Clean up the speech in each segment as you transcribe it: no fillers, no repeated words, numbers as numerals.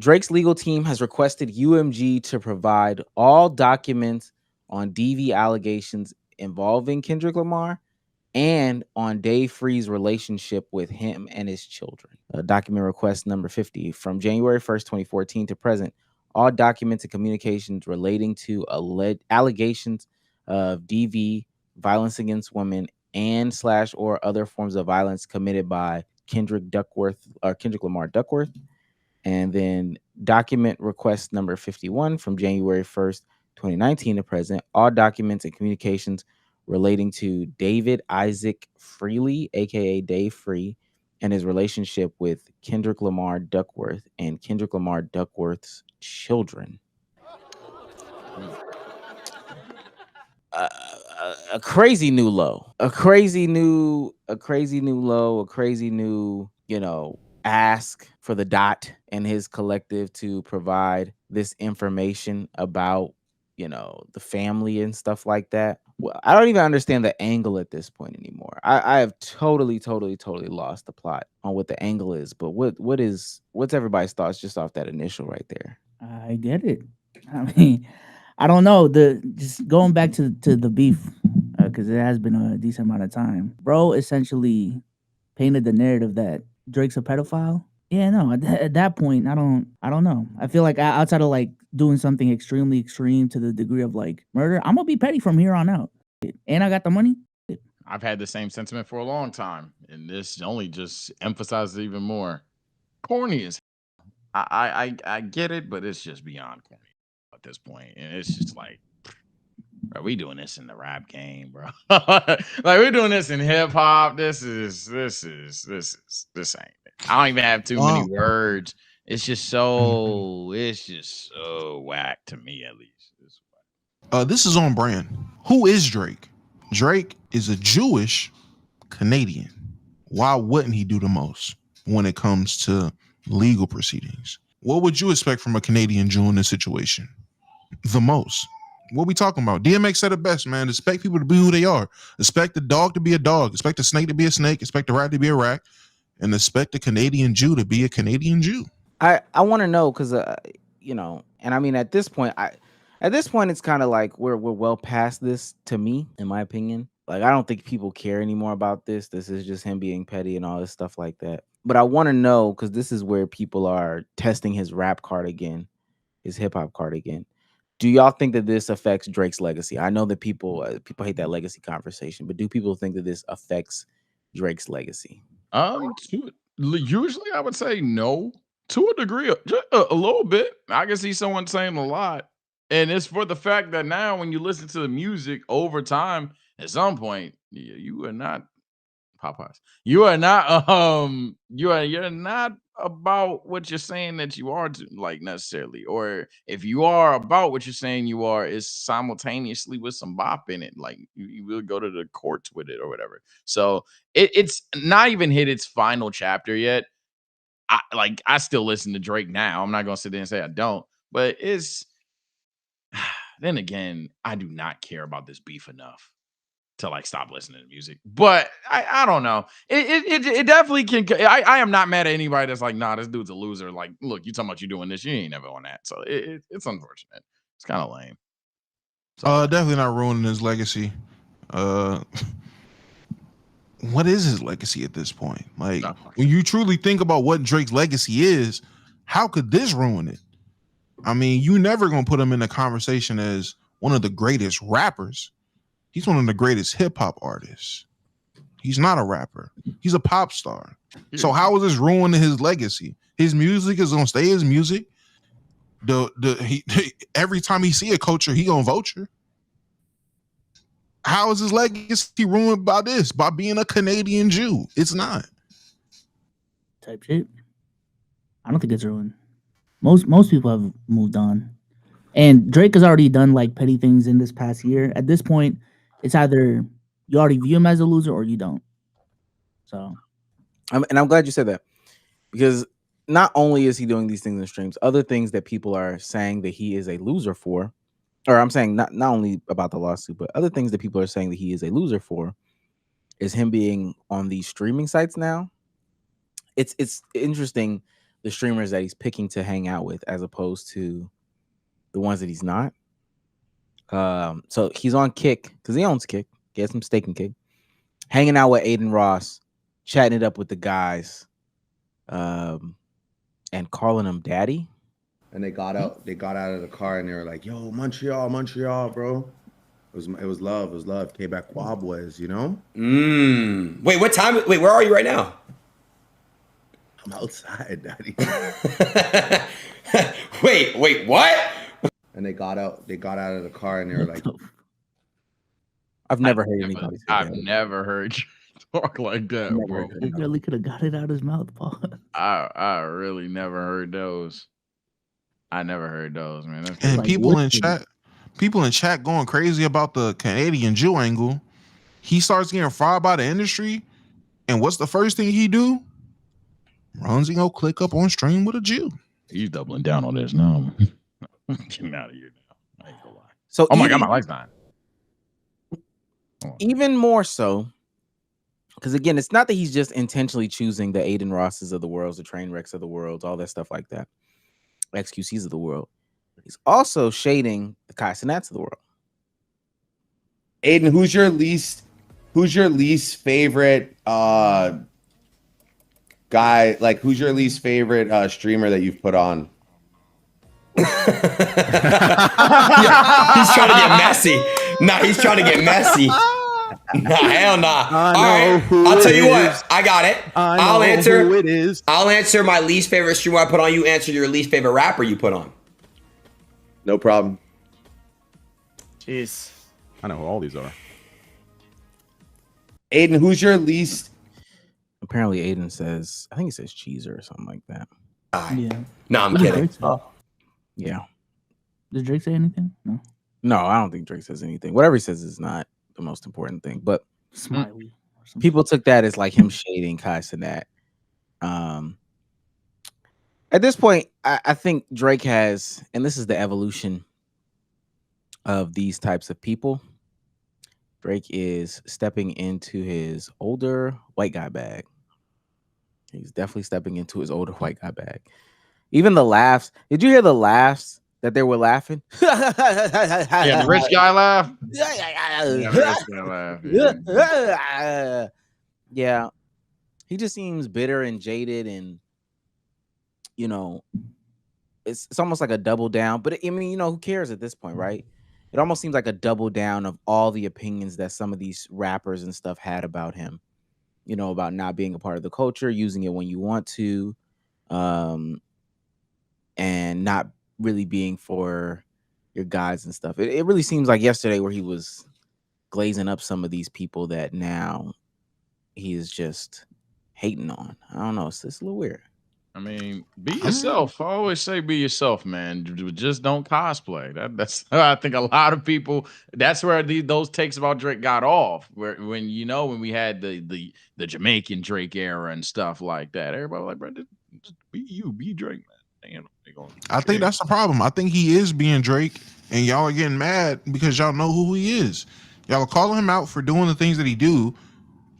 Drake's legal team has requested UMG to provide all documents on DV allegations involving Kendrick Lamar and on Dave Free's relationship with him and his children. Document request number 50 from January 1st, 2014 to present. All documents and communications relating to allegations of DV, violence against women, and slash or other forms of violence committed by Kendrick Lamar Duckworth. And then document request number 51 from January 1st, 2019 to present. All documents and communications relating to David Isaac Freely, aka Dave Free, and his relationship with Kendrick Lamar Duckworth and Kendrick Lamar Duckworth's children. A crazy new low, a crazy new low, a crazy new, ask for the dot and his collective to provide this information about, the family and stuff like that. Well, I don't even understand the angle at this point anymore. I have totally lost the plot on what the angle is. But what's everybody's thoughts just off that initial right there? I get it. I mean, I don't know. The just going back to the beef because it has been a decent amount of time. Bro, essentially painted the narrative that Drake's a pedophile. Yeah, no. At that point, I don't know. I feel like outside of like doing something extremely extreme to the degree of like murder, I'm gonna be petty from here on out. And I got the money. I've had the same sentiment for a long time, and this only just emphasizes it even more. Corny is. I get it, but it's just beyond corny at this point, and it's just like, bro, we doing this in the rap game, bro. Like we're doing this in hip hop. This ain't it. I don't even have too many words. It's just so whack to me at least. This is on brand. Who is Drake? Drake is a Jewish Canadian. Why wouldn't he do the most when it comes to legal proceedings? What would you expect from a Canadian Jew in this situation? The most. What we talking about? DMX said it best, man. Expect people to be who they are. Expect the dog to be a dog. Expect the snake to be a snake. Expect the rat to be a rat. And expect the Canadian Jew to be a Canadian Jew. I want to know because and I mean at this point it's kind of like we're well past this to me, in my opinion. Like I don't think people care anymore about this. This is just him being petty and all this stuff like that. But I want to know because this is where people are testing his rap card again, his hip hop card again. Do y'all think that this affects Drake's legacy? I know that people hate that legacy conversation, but do people think that this affects Drake's legacy? Usually I would say no to a degree, just a little bit. I can see someone saying a lot, and it's for the fact that now when you listen to the music over time, at some point you are not Popeyes. You are not you're not about what you're saying that you are like necessarily, or if you are about what you're saying you are, is simultaneously with some bop in it. Like you will go to the courts with it or whatever. So it's not even hit its final chapter yet. I still listen to Drake now. I'm not gonna sit there and say I don't, but it's then again, I do not care about this beef enough to like stop listening to music. But I don't know. It definitely can. I am not mad at anybody that's like, nah, this dude's a loser. Like, look, you talking about you doing this, you ain't never on that. So it's unfortunate. It's kind of lame. Definitely not ruining his legacy. What is his legacy at this point? Like, when you truly think about what Drake's legacy is, how could this ruin it? I mean, you never gonna put him in a conversation as one of the greatest rappers. He's one of the greatest hip hop artists. He's not a rapper. He's a pop star. So how is this ruining his legacy? His music is gonna stay his music. Every time he see a culture, he gonna vulture. How is his legacy ruined by this? By being a Canadian Jew? It's not. Type shit. I don't think it's ruined. Most people have moved on. And Drake has already done like petty things in this past year. At this point, it's either you already view him as a loser or you don't. So, and I'm glad you said that because not only is he doing these things in streams, other things that people are saying that he is a loser for, or I'm saying not only about the lawsuit, but other things that people are saying that he is a loser for, is him being on these streaming sites now. It's interesting the streamers that he's picking to hang out with as opposed to the ones that he's not. So he's on Kick because he owns Kick. He has some stake in Kick. Hanging out with Aiden Ross, chatting it up with the guys, and calling him daddy. And they got out of the car and they were like, "Yo, Montreal, bro." It was love. It was love. Quebec boys, you know? Wait, what time? Wait, where are you right now? I'm outside, daddy. Wait, what? And they got out of the car and they were like, I've never heard anybody say I've that. never heard you talk like that, bro. He really could have got it out of his mouth, Paul. I really never heard those. I never heard those, man. That's And like people in listen. chat going crazy about the Canadian Jew angle. He starts getting fried by the industry, and what's the first thing he do? Runs and go click up on stream with a Jew. He's doubling down on this now. Getting out of here now. I ain't gonna lie. So Oh my even- god, my life's not. even more so, because again, it's not that he's just intentionally choosing the Aiden Rosses of the world, the train wrecks of the world, all that stuff like that, XQCs of the world. He's also shading the Kai Cenats of the world. Aiden, who's your least favorite guy? Like, who's your least favorite streamer that you've put on? Yeah, he's trying to get messy. Nah, he's trying to get messy. Nah, hell nah. All right, I'll tell you what. I got it. I'll answer. who it is. I'll answer my least favorite streamer I put on. You answer your least favorite rapper you put on. No problem. Jeez. I know who all these are. Aiden, who's your least? Apparently, Aiden says, I think he says Cheezer or something like that. Yeah. No, I'm What did kidding. Drake say? Yeah. Does Drake say anything? No. No, I don't think Drake says anything. Whatever he says is not the most important thing. But Smiley. Or something. people took that as like him shading Kai Cenat. At this point, I think Drake has, and this is the evolution of these types of people. Drake is stepping into his older white guy bag. He's definitely stepping into his older white guy bag. Even the laughs. Did you hear the laughs that they were laughing? Yeah, the rich guy laugh. Yeah, Yeah, the rich guy laugh. Yeah. yeah, he just seems bitter and jaded, and you know, it's almost like a double down. But I mean, you know, who cares at this point, right? It almost seems like a double down of all the opinions that some of these rappers and stuff had about him. You know, about not being a part of the culture, using it when you want to, and not really being for your guys and stuff. It really seems like yesterday where he was glazing up some of these people that now he is just hating on. I don't know. It's a little weird. I mean, be yourself. I always say be yourself, man. Just don't cosplay. That's I think a lot of people. That's where those takes about Drake got off. When we had the Jamaican Drake era and stuff like that, everybody was like, bro, just be you, be Drake, man. I think that's the problem. I think he is being Drake, and y'all are getting mad because y'all know who he is. Y'all are calling him out for doing the things that he do,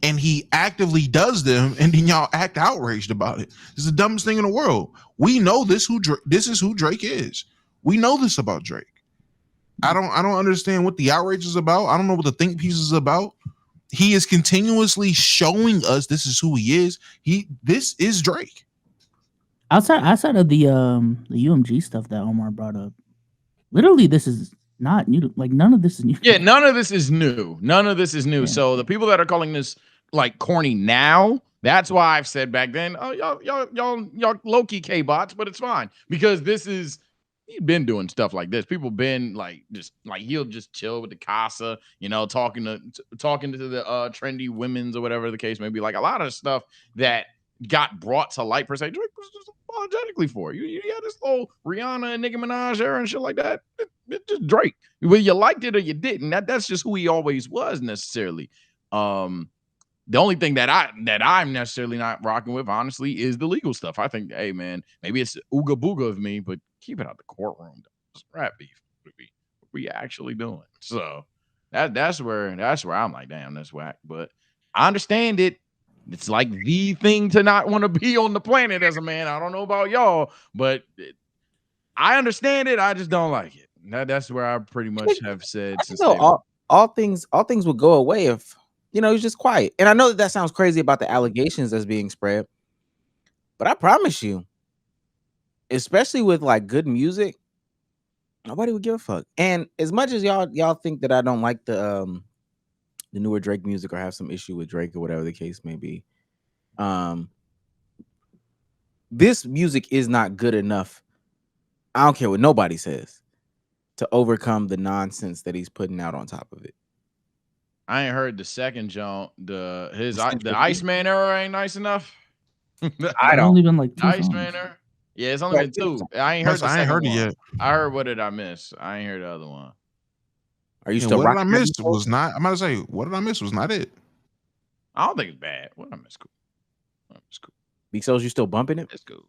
and he actively does them, and then y'all act outraged about it. It's the dumbest thing in the world. We know this is who Drake is. We know this about Drake. I don't understand what the outrage is about. I don't know what the think piece is about. He is continuously showing us this is who he is. This is Drake. Outside of the UMG stuff that Omar brought up, literally this is not new. Like none of this is new. Yeah, none of this is new. None of this is new. Yeah. So the people that are calling this like corny now, that's why I've said back then, oh y'all low-key K-bots, but it's fine because he's been doing stuff like this. People been like just like he'll just chill with the casa, talking to the trendy women's or whatever the case may be. Like a lot of stuff that got brought to light per se, Drake was just apologetically for. You had this whole Rihanna and Nicki Minaj era and shit like that. It's just Drake. Whether you liked it or you didn't, that's just who he always was necessarily. The only thing that I'm necessarily not rocking with, honestly, is the legal stuff. I think, hey man, maybe it's ooga booga of me, but keep it out the courtroom. Just rap beef. What we actually doing? So that's where I'm like, damn, that's whack. But I understand it. It's like the thing to not want to be on the planet as a man. I don't know about y'all, but I understand it. I just don't like it. That's where I pretty much have said. All things would go away if he's just quiet. And I know that sounds crazy about the allegations that's being spread, but I promise you, especially with like good music, nobody would give a fuck. And as much as y'all think that I don't like the newer Drake music or have some issue with Drake or whatever the case may be, this music is not good enough. I don't care what nobody says to overcome the nonsense that he's putting out on top of it. I ain't heard the second John. The Iceman era ain't nice enough. I don't even like two Iceman era. Yeah, it's only been 2. I ain't heard. I ain't heard it yet. I heard What Did I Miss? I ain't heard the other one. Are you still? What Did I Miss was not. I'm about to say What Did I Miss was not it. I don't think it's bad. What Did I Miss? Cool. It's cool. Because you still bumping it? It's cool.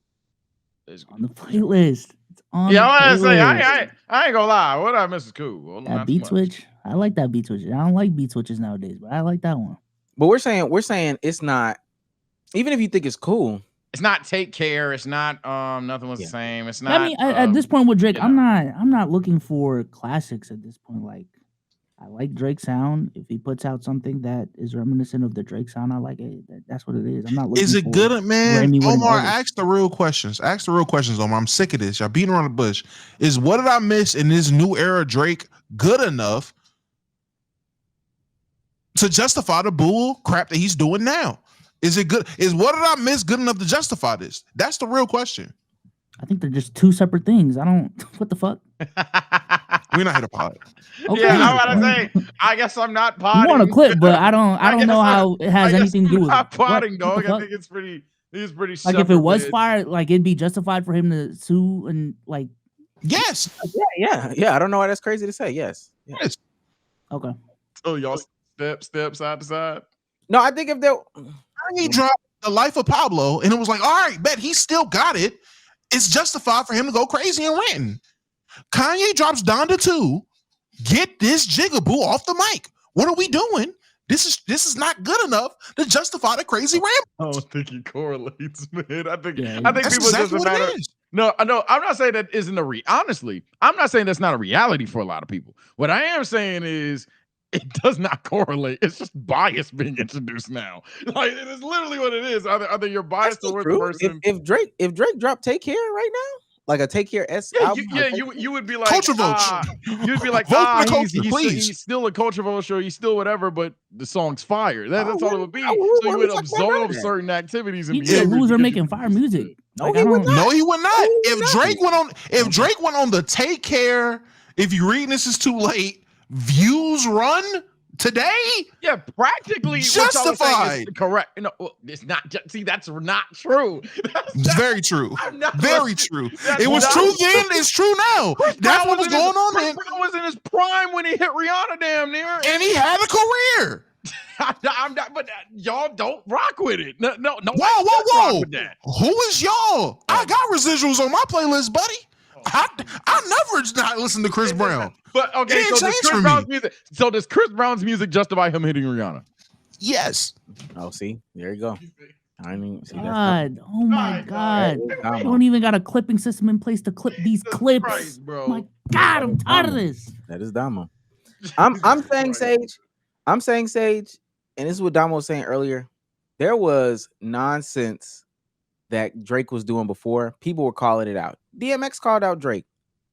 It's on the playlist. It's on. Yeah, I was gonna say I ain't gonna lie. What Did I Miss is cool. Well, that beat switch. I like that beat switch. I don't like beat switches nowadays, but I like that one. But we're saying it's not. Even if you think it's cool, it's not Take Care. It's not Nothing Was the Same. It's not. I mean, at this point with Drake, I'm not looking for classics at this point. Like, I like Drake's sound. If he puts out something that is reminiscent of the Drake sound, I like it. That's what it is. I'm not looking. Is it for good, man? Omar, artist. ask the real questions. Ask the real questions, Omar. I'm sick of this. Y'all beating around the bush. Is What Did I Miss in this new era Drake good enough to justify the bull crap that he's doing now? Is it good? Is What Did I Miss good enough to justify this? That's the real question. I think they're just two separate things. I don't. What the fuck? We're not here to pod. Okay. Yeah, I'm about to say. I guess I'm not podding. You want a clip, but I don't know how it has anything to do with it. Not podding, dog. I think it's pretty. It's pretty. Like if it was fire, like it'd be justified for him to sue and like. Yes. Yeah. I don't know why that's crazy to say. Yes. Okay. So y'all step side to side. No, I think if he dropped The Life of Pablo, and it was like, all right, bet he still got it. It's justified for him to go crazy and ranting. Kanye drops Donda 2. Get this jigaboo off the mic. What are we doing? This is not good enough to justify the crazy rant. I don't think he correlates, man. I think that's people exactly just matter. No, I'm not saying that isn't honestly, I'm not saying that's not a reality for a lot of people. What I am saying is it does not correlate. It's just bias being introduced now. Like it is literally what it is. Either you're biased towards the person. If Drake dropped Take Care right now, like a Take Care album, you would be like Culture Vote. You'd be like, he's still a Culture Vote show. He's still whatever, but the song's fire. That's all it would be. So you would absorb certain activities and be loser making fire music. No, he would not. If Drake went on the Take Care, if you're reading this is too late, views run today. Yeah, practically justified. Correct. No, it's not. See, that's not true. It's very true. Very true. It was true then. It's true now. That's what was going on. Chris Brown was in his prime when he hit Rihanna damn near, and he had a career. I'm not, but y'all don't rock with it. No. Whoa. Who is y'all? I got residuals on my playlist, buddy. I never not listen to Chris Brown. But okay, so does Chris Brown's music justify him hitting Rihanna? Yes. Oh, see, there you go. I mean, see, God, oh my God! I don't even got a clipping system in place to clip these clips. Christ, bro. My God, I'm tired of this. That is Damo. I'm saying Sage. I'm saying Sage, and this is what Damo was saying earlier. There was nonsense that Drake was doing before. People were calling it out. DMX called out Drake.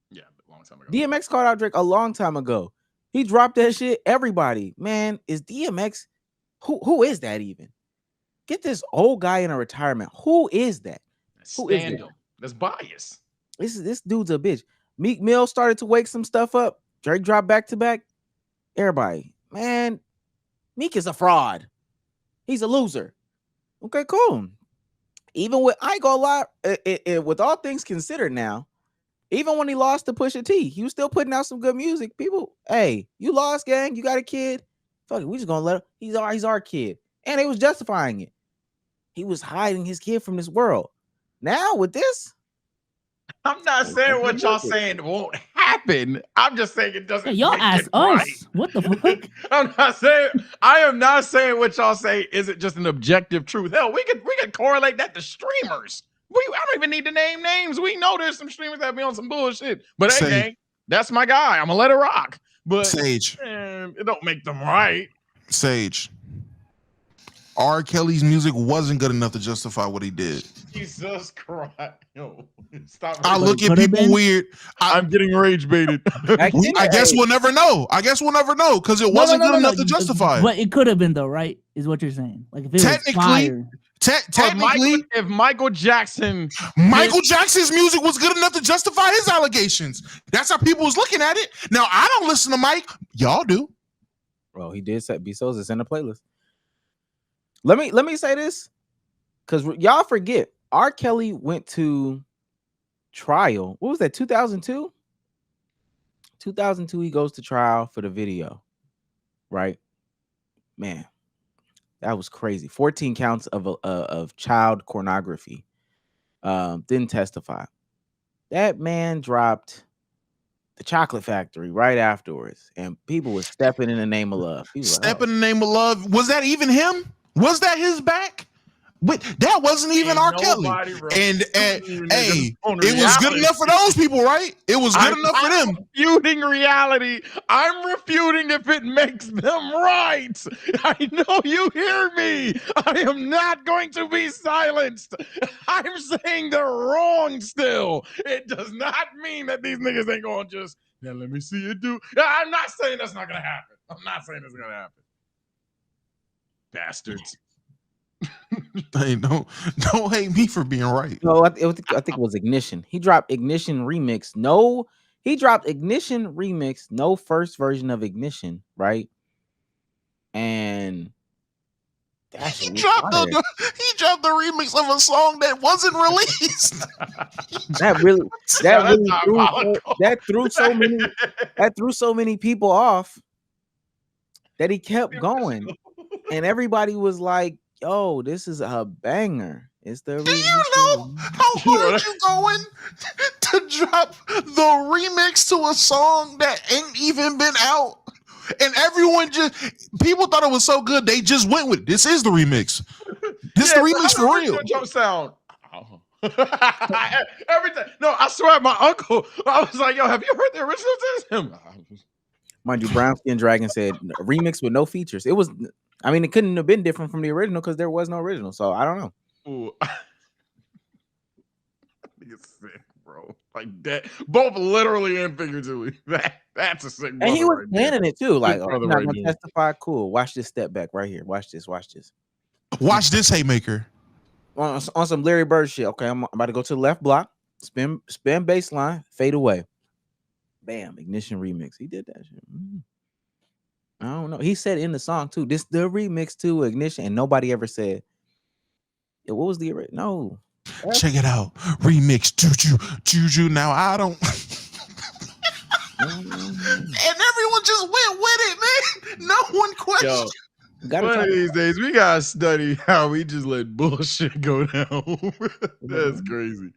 Yeah, a long time ago. DMX called out Drake a long time ago. He dropped that shit. Everybody, man, is DMX? Who is that even? Get this old guy in a retirement. Who is that? Who is that? That's bias. This dude's a bitch. Meek Mill started to wake some stuff up. Drake dropped back to back. Everybody, man, Meek is a fraud. He's a loser. Okay, cool. Even with, I ain't gonna lie, with all things considered now, even when he lost to Pusha T, he was still putting out some good music. People, hey, you lost, gang. You got a kid. Fuck it, we just gonna let him. He's our kid. And they was justifying it. He was hiding his kid from this world. Now with this, I'm not saying what y'all saying won't happen. I'm just saying it doesn't. Yeah, y'all make ask it us. right. What the fuck? I am not saying what y'all say isn't just an objective truth. Hell, we could correlate that to streamers. I don't even need to name names. We know there's some streamers that be on some bullshit. But hey, gang, that's my guy. I'm gonna let it rock. But Sage, man, it don't make them right. Sage. R. Kelly's music wasn't good enough to justify what he did. Jesus Christ. Yo, stop. I look at people weird. I'm getting rage baited. I guess we'll never know. Because it wasn't good enough to justify it. But it could have been though, right? Is what you're saying. Like if it technically, was fire. Technically, if Michael Jackson's music was good enough to justify his allegations. That's how people was looking at it. Now I don't listen to Mike. Y'all do. Bro, he did set B-Souls. It's in the playlist. Let me say this, because y'all forget R. Kelly went to trial. What was that? 2002. 2002. He goes to trial for the video. Right, man. That was crazy. 14 counts of child pornography. Didn't testify. That man dropped The Chocolate Factory right afterwards, and people were stepping in the name of love. Stepping in the name of love. Was that even him? Was that his back? But that wasn't even R. Kelly. And hey, it was good enough for those people, right? It was good enough for them. Refuting reality. I'm refuting if it makes them right. I know you hear me. I am not going to be silenced. I'm saying they're wrong still. It does not mean that these niggas ain't going to just, now let me see it do. I'm not saying that's not going to happen. I'm not saying it's going to happen. Bastards. Hey, don't hate me for being right. No, I think it was Ignition. He dropped Ignition remix. No first version of Ignition, right? And he dropped the remix of a song that wasn't released. that threw so many people off that he kept going, and everybody was like, yo, this is a banger. It's the Do you know how hard you going to drop the remix to a song that ain't even been out? And people thought it was so good, they just went with it. This is the remix. This is the remix for real. Jump sound. Every time. No, I swear, my uncle, I was like, yo, have you heard the original to him? Mind you, Brown Skin Dragon said a remix with no features. It was, I mean, it couldn't have been different from the original because there was no original. So I don't know. Ooh. I think it's sick, bro. Like that, both literally and figuratively. That's a sick. And he was right planning it too. Like, brother I'm not right gonna there. testify. Cool. Watch this step back right here. Watch this. Watch this, Haymaker. On some Larry Bird shit. Okay, I'm about to go to the left block. Spin bass line. Fade away. Bam. Ignition remix. He did that shit. I don't know. He said in the song too. This the remix to Ignition, and nobody ever said. Yeah, what was the original? No. Check it out. Remix Juju. Now I don't. And everyone just went with it, man. No one questioned. One of these days, we gotta study how we just let bullshit go down. That's crazy.